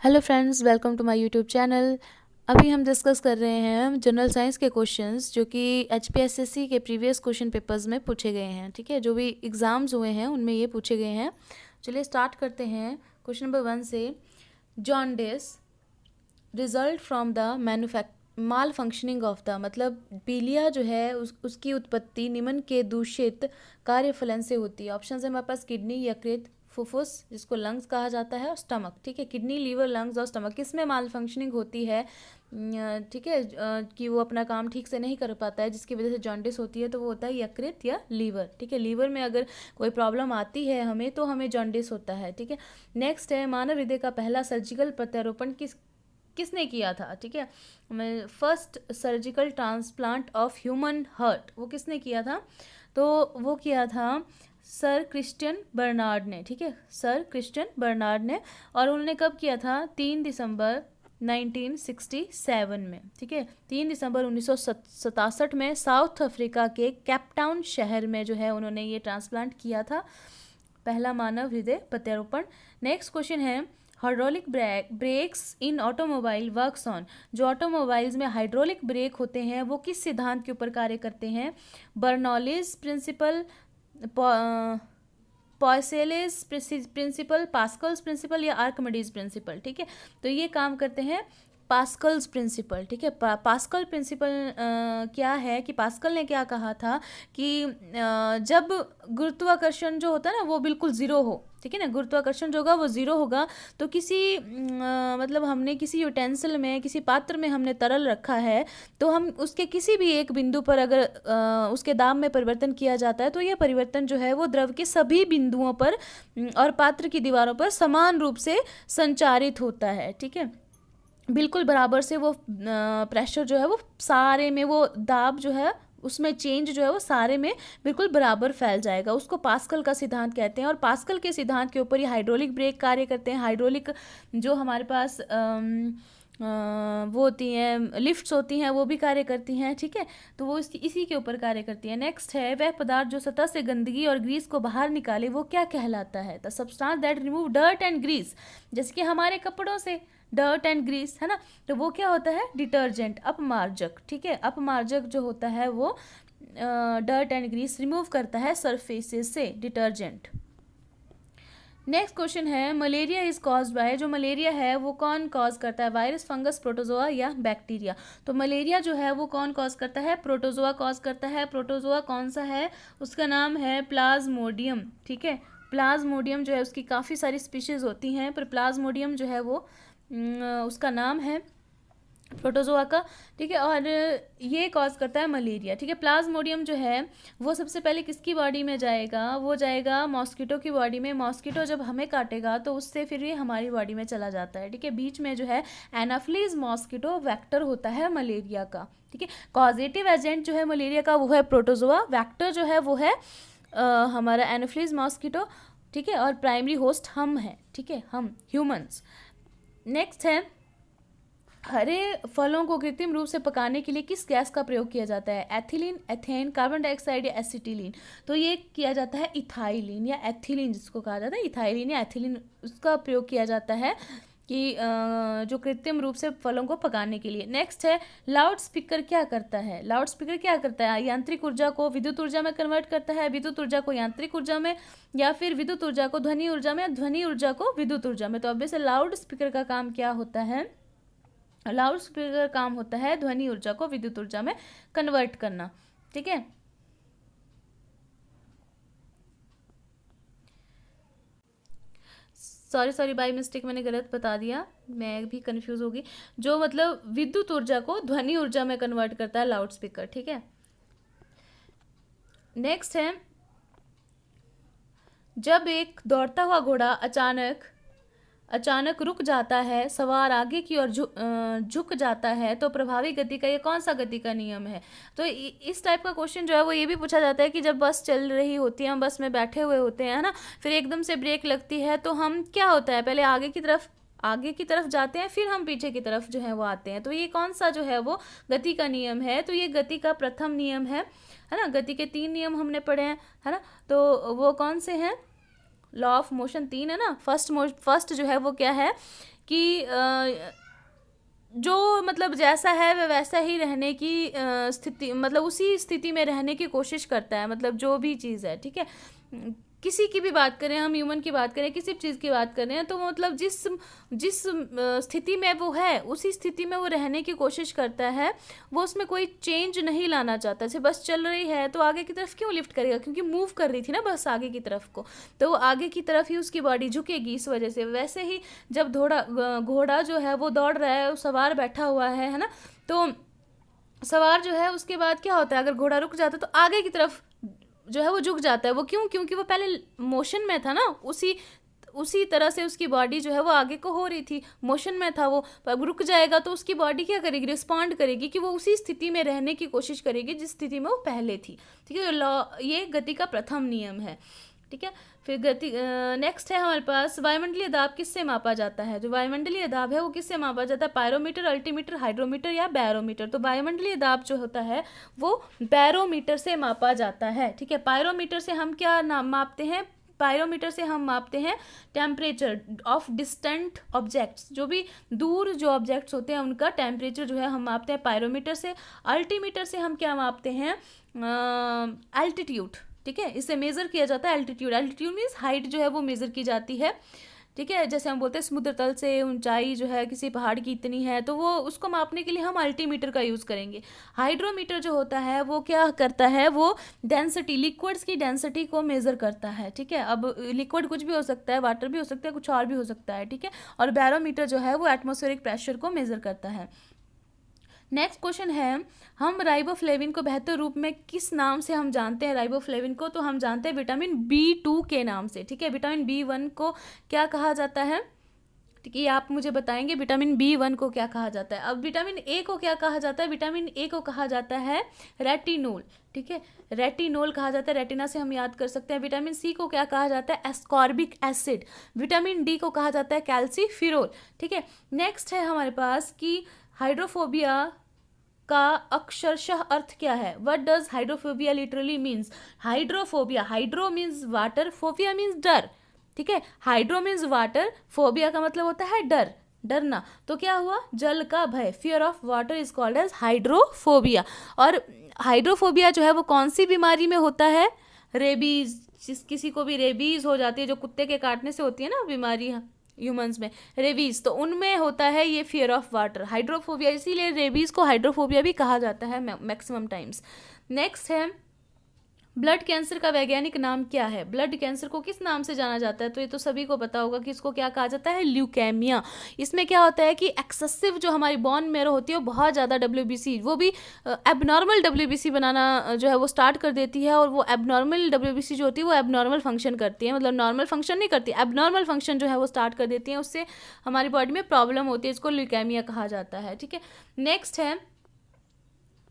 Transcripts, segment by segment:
Hello friends, welcome to my YouTube channel. अभी हम discuss कर रहे हैं जनरल साइंस के क्वेश्चंस जो कि एचपीएसएससी के प्रीवियस क्वेश्चन पेपर्स में पूछे गए हैं। ठीक है, जो भी एग्ज़ाम्स हुए हैं उनमें ये पूछे गए हैं। चलिए स्टार्ट करते हैं क्वेश्चन नंबर 1 से। Jaundice result from the mall functioning of the, मतलब पीलिया जो है उसकी उत्पत्ति निम्न के दूषित कार्यफलन से होती है। ऑप्शन है हमारे पास किडनी, यकृत, फुफ्फुस जिसको लंग्स कहा जाता है, और स्टमक। ठीक है, किडनी, लीवर, लंग्स और स्टमक, किस में माल फंक्शनिंग होती है? ठीक है, कि वो अपना काम ठीक से नहीं कर पाता है जिसकी वजह से जॉन्डिस होती है, तो वो होता है यकृत या लीवर। ठीक है, लीवर में अगर कोई प्रॉब्लम आती है हमें तो हमें जॉन्डिस होता है। ठीक है, नेक्स्ट है मानव हृदय का पहला सर्जिकल प्रत्यारोपण किसने किया था? ठीक है, first surgical transplant of human heart वो किसने किया था? तो वो किया था सर क्रिश्चियन बर्नार्ड ने। ठीक है, सर क्रिश्चियन बर्नार्ड ने। और उन्होंने कब किया था? 3 दिसंबर 1967 में। ठीक है, 3 दिसंबर 1967 में साउथ अफ्रीका के कैपटाउन शहर में जो है उन्होंने ये ट्रांसप्लांट किया था, पहला मानव हृदय प्रत्यारोपण। नेक्स्ट क्वेश्चन है hydraulic breaks in automobile works on, जो ऑटोमोबाइल्स में हाइड्रोलिक ब्रेक होते हैं वो किस सिद्धांत के ऊपर कार्य करते हैं? Bernoulli's principle, Poiseuille's principle, Pascal's principle या आर्किमिडीज प्रिंसिपल। ठीक है, तो ये काम करते हैं पास्कल्स प्रिंसिपल। ठीक है, पास्कल प्रिंसिपल क्या है कि पास्कल ने क्या कहा था कि जब गुरुत्वाकर्षण जो होता है ना वो बिल्कुल ज़ीरो हो, ठीक है ना, गुरुत्वाकर्षण जो होगा वो ज़ीरो होगा, तो किसी मतलब हमने किसी यूटेंसिल में, किसी पात्र में हमने तरल रखा है, तो हम उसके किसी भी एक बिंदु पर अगर उसके दाब में परिवर्तन किया जाता है तो यह परिवर्तन जो है वो द्रव के सभी बिंदुओं पर और पात्र की दीवारों पर समान रूप से संचारित होता है। ठीक है, बिल्कुल बराबर से वो प्रेशर जो है वो सारे में, वो दाब जो है उसमें चेंज जो है वो सारे में बिल्कुल बराबर फैल जाएगा। उसको पास्कल का सिद्धांत कहते हैं, और पास्कल के सिद्धांत के ऊपर ये हाइड्रोलिक ब्रेक कार्य करते हैं। हाइड्रोलिक जो हमारे पास वो होती हैं, लिफ्ट्स होती हैं, वो भी कार्य करती हैं। ठीक है, तो वो इसी के ऊपर कार्य करती है। नेक्स्ट है वह पदार्थ जो सतह से गंदगी और ग्रीस को बाहर निकाले वो क्या कहलाता है? The substance that remove dirt and grease, जैसे कि हमारे कपड़ों से डर्ट एंड ग्रीस है ना, तो वो क्या होता है? डिटर्जेंट, अपमार्जक। ठीक है, अपमार्जक जो होता है वो डर्ट एंड ग्रीस रिमूव करता है सरफेसेस से, डिटर्जेंट। नेक्स्ट क्वेश्चन है मलेरिया इज कॉज्ड बाय, जो मलेरिया है वो कौन कॉज करता है? वायरस, फंगस, प्रोटोजोआ या बैक्टीरिया? तो मलेरिया जो है वो कौन कॉज करता है? प्रोटोजोआ कॉज करता है। प्रोटोजोआ कौन सा है? उसका नाम है प्लाज्मोडियम। ठीक है, प्लाज्मोडियम जो है उसकी काफ़ी सारी स्पीशीज़ होती हैं, पर प्लाज्मोडियम जो है वो उसका नाम है प्रोटोजोआ का। ठीक है, और ये कॉज करता है मलेरिया। ठीक है, प्लाज्मोडियम जो है वो सबसे पहले किसकी बॉडी में जाएगा? वो जाएगा मॉस्किटो की बॉडी में। मॉस्किटो जब हमें काटेगा तो उससे फिर ये हमारी बॉडी में चला जाता है। ठीक है, बीच में जो है एनाफ्लीज मॉस्किटो वेक्टर होता है मलेरिया का। ठीक है, कॉजेटिव एजेंट जो है मलेरिया का वो है प्रोटोजोआ, वेक्टर जो है वो है हमारा एनाफ्लीज मॉस्किटो। ठीक है, और प्राइमरी होस्ट हम हैं। ठीक है, हम ह्यूमंस। नेक्स्ट है हरे फलों को कृत्रिम रूप से पकाने के लिए किस गैस का प्रयोग किया जाता है? एथिलीन, एथेन, कार्बन डाइऑक्साइड या एसिटिलीन? तो ये किया जाता है इथाइलिन या एथिलीन, जिसको कहा जाता है इथाइलिन या एथिलीन, उसका प्रयोग किया जाता है कि जो कृत्रिम रूप से फलों को पकाने के लिए। नेक्स्ट है लाउड स्पीकर क्या करता है? लाउड स्पीकर क्या करता है? यांत्रिक ऊर्जा को विद्युत ऊर्जा में कन्वर्ट करता है, विद्युत ऊर्जा को यांत्रिक ऊर्जा में, या फिर विद्युत ऊर्जा को ध्वनि ऊर्जा में, ध्वनि ऊर्जा को विद्युत ऊर्जा में। तो अब से लाउड स्पीकर का काम क्या होता है? लाउड स्पीकर काम होता है ध्वनि ऊर्जा को विद्युत ऊर्जा में कन्वर्ट करना। ठीक है, सॉरी बाय मिस्टेक मैंने गलत बता दिया, मैं भी कंफ्यूज होगी। जो मतलब विद्युत ऊर्जा को ध्वनि ऊर्जा में कन्वर्ट करता है लाउड स्पीकर। ठीक है, नेक्स्ट है जब एक दौड़ता हुआ घोड़ा अचानक रुक जाता है, सवार आगे की ओर झुक जाता है, तो प्रभावी गति का ये कौन सा गति का नियम है? तो इस टाइप का क्वेश्चन जो है वो ये भी पूछा जाता है कि जब बस चल रही होती है, हम बस में बैठे हुए होते हैं, है ना, फिर एकदम से ब्रेक लगती है तो हम क्या होता है, पहले आगे की तरफ जाते हैं, फिर हम पीछे की तरफ जो है वो आते हैं। तो ये कौन सा जो है वो गति का नियम है? तो ये गति का प्रथम नियम है ना। गति के 3 नियम हमने पढ़े हैं, है ना, तो वो कौन से हैं? लॉ ऑफ मोशन 3 है ना। फर्स्ट जो है वो क्या है कि जो मतलब जैसा है वह वैसा ही रहने की स्थिति, मतलब उसी स्थिति में रहने की कोशिश करता है, मतलब जो भी चीज़ है, ठीक है। किसी की भी बात करें, हम ह्यूमन की बात करें, किसी भी चीज़ की बात करें, तो वो मतलब जिस जिस स्थिति में वो है उसी स्थिति में वो रहने की कोशिश करता है। वो उसमें कोई चेंज नहीं लाना चाहता। जैसे बस चल रही है तो आगे की तरफ क्यों लिफ्ट करेगा, क्योंकि मूव कर रही थी ना बस आगे की तरफ को, तो वो आगे की तरफ ही उसकी बॉडी झुकेगी इस वजह से। वैसे ही जब घोड़ा जो है वो दौड़ रहा है, सवार बैठा हुआ है ना, तो सवार जो है उसके बाद क्या होता है, अगर घोड़ा रुक जाता है तो आगे की तरफ जो है वो झुक जाता है। वो क्यों, क्योंकि वो पहले मोशन में था ना, उसी तरह से उसकी बॉडी जो है वो आगे को हो रही थी, मोशन में था वो। अब रुक जाएगा तो उसकी बॉडी क्या करेगी, रिस्पॉन्ड करेगी कि वो उसी स्थिति में रहने की कोशिश करेगी जिस स्थिति में वो पहले थी, ठीक है। लॉ, ये गति का प्रथम नियम है, ठीक है। फिर गति नेक्स्ट है हमारे पास, वायुमंडलीय दाब किससे मापा जाता है। जो वायुमंडलीय दाब है वो किससे मापा जाता है, पायरोमीटर, अल्टीमीटर, हाइड्रोमीटर या बैरोमीटर। तो वायुमंडलीय दाब जो होता है वो बैरोमीटर से मापा जाता है, ठीक है। पायरोमीटर से हम क्या मापते हैं, पायरोमीटर से हम मापते हैं टेम्परेचर ऑफ डिस्टेंट ऑब्जेक्ट्स, जो भी दूर जो ऑब्जेक्ट्स होते हैं उनका टेम्परेचर जो है हम मापते हैं पायरोमीटर से। अल्टीमीटर से हम क्या मापते हैं, एल्टीट्यूड, ठीक है। इसे मेज़र किया जाता है एल्टीट्यूड। एल्टीट्यूड मीन्स हाइट जो है वो मेज़र की जाती है, ठीक है। जैसे हम बोलते हैं समुद्र तल से ऊंचाई जो है किसी पहाड़ की इतनी है, तो वो उसको मापने के लिए हम अल्टीमीटर का यूज़ करेंगे। हाइड्रोमीटर जो होता है वो क्या करता है, वो डेंसिटी, लिक्विड्स की डेंसिटी को मेज़र करता है, ठीक है। अब लिक्विड कुछ भी हो सकता है, वाटर भी हो सकता है, कुछ और भी हो सकता है, ठीक है। और बैरोमीटर जो है वो एटमॉस्फेरिक प्रेशर को मेज़र करता है। नेक्स्ट क्वेश्चन है, हम राइबोफ्लेविन को बेहतर रूप में किस नाम से हम जानते हैं राइबोफ्लेविन को, तो हम जानते हैं विटामिन B2 के नाम से, ठीक है। विटामिन B1 को क्या कहा जाता है, ठीक है, ये आप मुझे बताएंगे विटामिन B1 को क्या कहा जाता है। अब विटामिन ए को क्या कहा जाता है, विटामिन ए को कहा जाता है रेटिनोल, ठीक है। रेटिनोल कहा जाता है, रेटिना से हम याद कर सकते हैं। विटामिन सी को क्या कहा जाता है, एस्कॉर्बिक एसिड। विटामिन डी को कहा जाता है कैल्सीफिरोल, ठीक है। नेक्स्ट है हमारे पास कि हाइड्रोफोबिया का अक्षरशः अर्थ क्या है, what does hydrophobia literally means. Hydrophobia, hydro means water, phobia means डर, ठीक है। हाइड्रो मीन्स वाटर, फोबिया का मतलब होता है डर, डरना। तो क्या हुआ, जल का भय, fear of water is called as hydrophobia. और हाइड्रोफोबिया जो है वो कौन सी बीमारी में होता है, रेबीज, किसी को भी रेबीज हो जाती है, जो कुत्ते के काटने से होती है ना बीमारी ह्यूमंस में, रेबीज, तो उनमें होता है ये फियर ऑफ वाटर, हाइड्रोफोबिया। इसीलिए रेबीज को हाइड्रोफोबिया भी कहा जाता है मैक्सिमम टाइम्स। नेक्स्ट है, ब्लड कैंसर का वैज्ञानिक नाम क्या है। ब्लड कैंसर को किस नाम से जाना जाता है, तो ये तो सभी को पता होगा कि इसको क्या कहा जाता है, ल्यूकेमिया। इसमें क्या होता है कि एक्सेसिव जो हमारी बोन मैरो होती है वो बहुत ज़्यादा WBC, वो भी एबनॉर्मल WBC बनाना जो है वो स्टार्ट कर देती है। और वो एबनॉर्मल WBC जो होती है वो एबनॉर्मल फंक्शन करती है, मतलब नॉर्मल फंक्शन नहीं करती, एबनॉर्मल फंक्शन जो है वो स्टार्ट कर देती है, उससे हमारी बॉडी में प्रॉब्लम होती है, इसको ल्यूकेमिया कहा जाता है, ठीक है। नेक्स्ट है,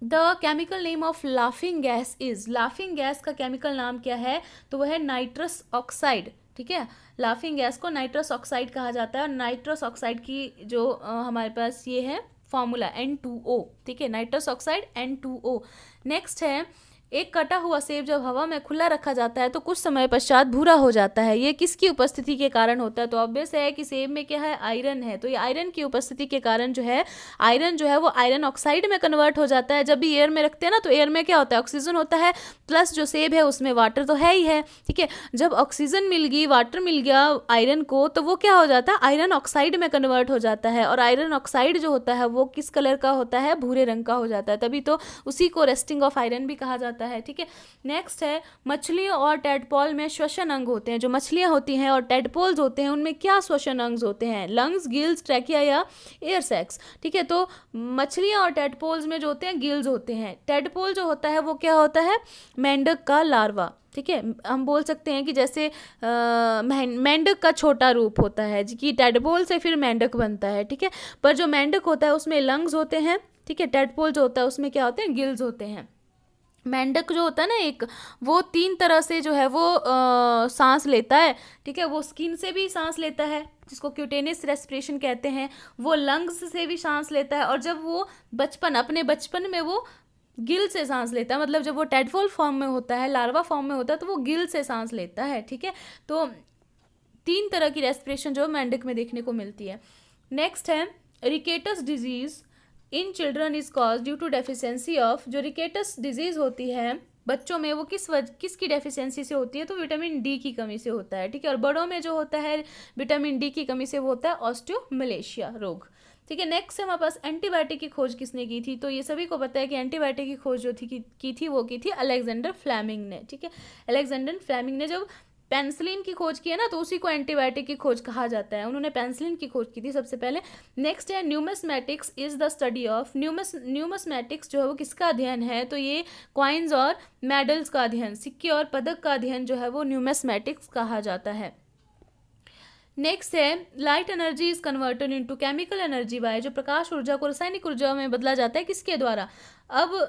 the chemical name of laughing gas is. Laughing gas का केमिकल नाम क्या है, तो वह है नाइट्रस ऑक्साइड, ठीक है। लाफिंग गैस को नाइट्रस ऑक्साइड कहा जाता है। और नाइट्रस ऑक्साइड की जो हमारे पास ये है फॉर्मूला N2O, ठीक है, नाइट्रस ऑक्साइड N2O। नेक्स्ट है, एक कटा हुआ सेब जब हवा में खुला रखा जाता है तो कुछ समय पश्चात भूरा हो जाता है, ये किसकी उपस्थिति के कारण होता है। तो ऑब्वियस है कि सेब में क्या है, आयरन है, तो ये आयरन की उपस्थिति के कारण जो है आयरन जो है वो आयरन ऑक्साइड में कन्वर्ट हो जाता है। जब भी एयर में रखते हैं ना तो एयर में क्या होता है, ऑक्सीजन होता है, प्लस जो सेब है उसमें वाटर तो है ही है, ठीक है। जब ऑक्सीजन मिल गई, वाटर मिल गया आयरन को, तो वो क्या हो जाता है, आयरन ऑक्साइड में कन्वर्ट हो जाता है। और आयरन ऑक्साइड जो होता है वो किस कलर का होता है, भूरे रंग का हो जाता है, तभी तो उसी को रेस्टिंग ऑफ आयरन भी कहा जाता है, ठीक है। नेक्स्ट है, मछलियों और टेडपोल में श्वसन अंग होते हैं। जो मछलियां होती हैं और टेडपोल्स होते हैं उनमें क्या श्वसन अंग होते हैं, लंग्स, गिल्स, ट्रैकिया या एयर सैक्स, ठीक है। तो मछलियां और टेडपोल्स में जो होते हैं गिल्स होते हैं। टेडपोल जो होता है वो क्या होता है, मेंढक का लार्वा, ठीक है। हम बोल सकते हैं कि जैसे मेंढक का छोटा रूप होता है कि टेडपोल से फिर मेंढक बनता है, ठीक है। पर जो मेंढक होता है उसमें लंग्स होते हैं, ठीक है। टेडपोल जो होता है उसमें क्या होते हैं, गिल्स होते हैं। मेंढक जो होता है ना एक, वो 3 तरह से जो है वो सांस लेता है, ठीक है। वो स्किन से भी सांस लेता है जिसको क्यूटेनियस रेस्पिरेशन कहते हैं, वो लंग्स से भी सांस लेता है, और जब वो अपने बचपन में वो गिल से सांस लेता है, मतलब जब वो टेडपोल फॉर्म में होता है, लार्वा फॉर्म में होता है, तो वो गिल से सांस लेता है, ठीक है। तो 3 तरह की रेस्पिरेशन जो मेंढक में देखने को मिलती है। नेक्स्ट है rickets disease in children is cause due to deficiency of, जो रिकेटस डिजीज होती है बच्चों में वो किसकी डेफिशिएंसी से होती है, तो विटामिन डी की कमी से होता है, ठीक है। और बड़ों में जो होता है विटामिन डी की कमी से वो होता है ऑस्टियोमलेशिया रोग, ठीक है। नेक्स्ट हमारे पास एंटीबायोटिक की खोज किसने की थी, तो ये सभी को पता है कि एंटीबायोटिक की खोज जो थी की थी अलेक्जेंडर फ्लेमिंग ने, ठीक है। अलेक्जेंडर फ्लेमिंग ने जब पेनिसिलिन की खोज की है ना, तो उसी को एंटीबायोटिक की खोज कहा जाता है, उन्होंने पेनिसिलिन की खोज की थी सबसे पहले। नेक्स्ट है numismatics is the study of, numismatics जो है वो किसका अध्ययन है, तो ये कॉइन्स और मेडल्स का अध्ययन, सिक्के और पदक का अध्ययन जो है वो न्यूमिस्मैटिक्स कहा जाता है। नेक्स्ट है light energy is converted into chemical energy by, जो प्रकाश ऊर्जा को रासायनिक ऊर्जा में बदला जाता है किसके द्वारा, अब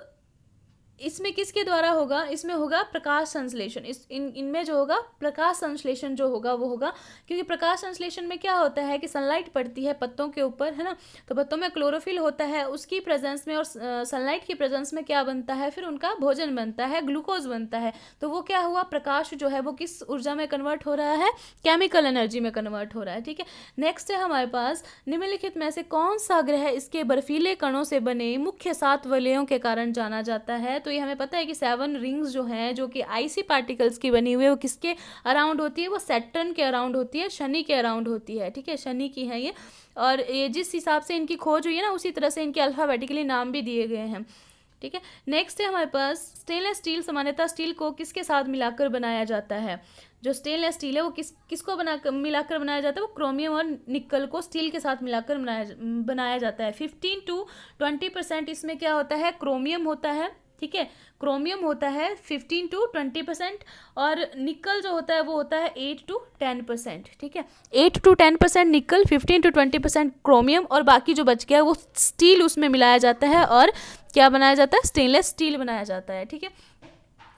इसमें किसके द्वारा होगा, इसमें होगा प्रकाश संश्लेषण, इनमें जो होगा प्रकाश संश्लेषण जो होगा वो होगा, क्योंकि प्रकाश संश्लेषण में क्या होता है कि सनलाइट पड़ती है पत्तों के ऊपर, है ना, तो पत्तों में क्लोरोफिल होता है, उसकी प्रेजेंस में और सनलाइट की प्रेजेंस में क्या बनता है, फिर उनका भोजन बनता है, ग्लूकोज बनता है, तो वो क्या हुआ, प्रकाश जो है वो किस ऊर्जा में कन्वर्ट हो रहा है, केमिकल एनर्जी में कन्वर्ट हो रहा है, ठीक है। नेक्स्ट है हमारे पास निम्नलिखित में से कौन सा ग्रह इसके बर्फीले कणों से बने मुख्य 7 वलयों के कारण जाना जाता है, तो ये हमें पता है कि 7 रिंग्स जो हैं जो कि आईसी पार्टिकल्स की बनी हुई है वो किसके अराउंड होती है, वो सैटर्न के अराउंड होती है, शनि के अराउंड होती है, ठीक है, शनि की है ये। और ये जिस हिसाब से इनकी खोज हुई है ना उसी तरह से इनके अल्फाबेटिकली नाम भी दिए गए हैं, ठीक है। नेक्स्ट है हमारे पास स्टेनलेस स्टील, सामान्यतः स्टील को किसके साथ मिलाकर बनाया जाता है, जो स्टेनलेस स्टील है वो किसको मिलाकर बनाया जाता है, वो क्रोमियम और निकल को स्टील के साथ मिलाकर बनाया जाता है। 15 to 20% इसमें क्या होता है, क्रोमियम होता है, ठीक है, क्रोमियम होता है 15 to 20%, और निकल जो होता है वो होता है 8 to 10%, ठीक है, 8 to 10% निकल, 15 to 20% क्रोमियम, और बाकी जो बच गया वो स्टील उसमें मिलाया जाता है और क्या बनाया जाता है, स्टेनलेस स्टील बनाया जाता है, ठीक है।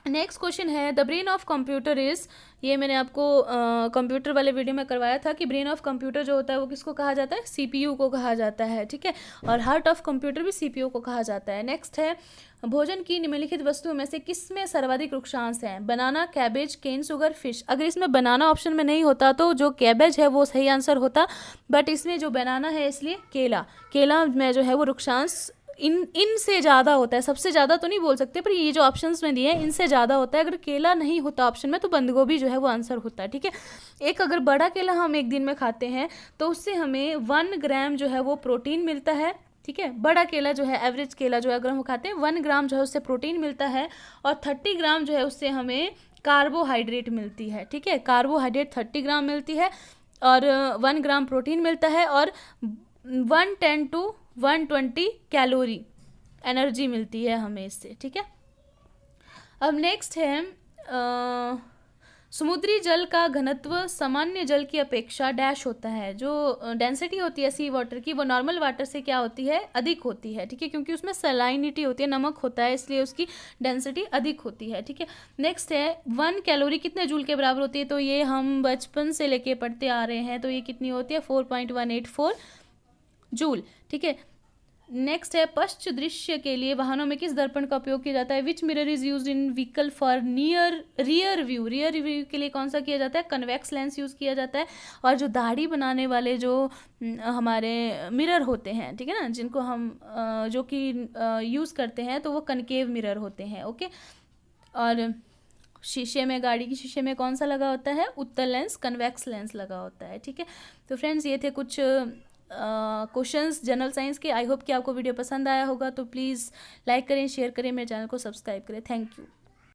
नेक्स्ट क्वेश्चन है the brain of computer is, ये मैंने आपको कंप्यूटर वाले वीडियो में करवाया था कि ब्रेन ऑफ कंप्यूटर जो होता है वो किसको कहा जाता है, सीपीयू को कहा जाता है, ठीक है, और हार्ट ऑफ कंप्यूटर भी सीपीयू को कहा जाता है। नेक्स्ट है भोजन की निम्नलिखित वस्तुओं में से किसमें सर्वाधिक रुक्षांश है, बनाना, कैबेज, केन सुगर, फिश। अगर इसमें बनाना ऑप्शन में नहीं होता तो जो कैबेज है वो सही आंसर होता, बट इसमें जो बनाना है इसलिए केला में जो है वो रुक्षांश इनसे ज़्यादा होता है, सबसे ज़्यादा तो नहीं बोल सकते पर ये जो ऑप्शंस में दिए हैं इनसे ज़्यादा होता है। अगर केला नहीं होता ऑप्शन में तो बंद गोभी जो है वो आंसर होता है, ठीक है। एक अगर बड़ा केला हम एक दिन में खाते हैं तो उससे हमें 1 ग्राम जो है वो प्रोटीन मिलता है, ठीक है। बड़ा केला जो है, एवरेज केला जो है अगर हम खाते हैं 1 ग्राम जो है उससे प्रोटीन मिलता है, और 30 ग्राम जो है उससे हमें कार्बोहाइड्रेट मिलती है, ठीक है, कार्बोहाइड्रेट 30 ग्राम मिलती है और 1 ग्राम प्रोटीन मिलता है, और 110 to 120 कैलोरी एनर्जी मिलती है हमें इससे, ठीक है। अब नेक्स्ट है समुद्री जल का घनत्व सामान्य जल की अपेक्षा डैश होता है, जो डेंसिटी होती है सी वाटर की वो नॉर्मल वाटर से क्या होती है, अधिक होती है, ठीक है, क्योंकि उसमें सलाइनिटी होती है, नमक होता है, इसलिए उसकी डेंसिटी अधिक होती है, ठीक है। नेक्स्ट है 1 कैलोरी कितने जूल के बराबर होती है, तो ये हम बचपन से लेके पढ़ते आ रहे हैं, तो ये कितनी होती है 4.184 जूल, ठीक है। नेक्स्ट है पश्च दृश्य के लिए वाहनों में किस दर्पण का उपयोग किया जाता है, विच mirror is used in vehicle for rear view के लिए कौन सा किया जाता है, कन्वेक्स लेंस यूज़ किया जाता है, और जो दाढ़ी बनाने वाले जो हमारे मिरर होते हैं, ठीक है ना, जिनको हम जो कि यूज़ करते हैं तो वो कनकेव मिरर होते हैं, ओके। और शीशे में, गाड़ी की शीशे में कौन सा लगा होता है, उत्तल लेंस, कन्वेक्स लेंस लगा होता है, ठीक है। तो फ्रेंड्स ये थे कुछ क्वेश्चंस जनरल साइंस के। आई होप कि आपको वीडियो पसंद आया होगा, तो प्लीज़ लाइक करें, शेयर करें, मेरे चैनल को सब्सक्राइब करें। Thank you.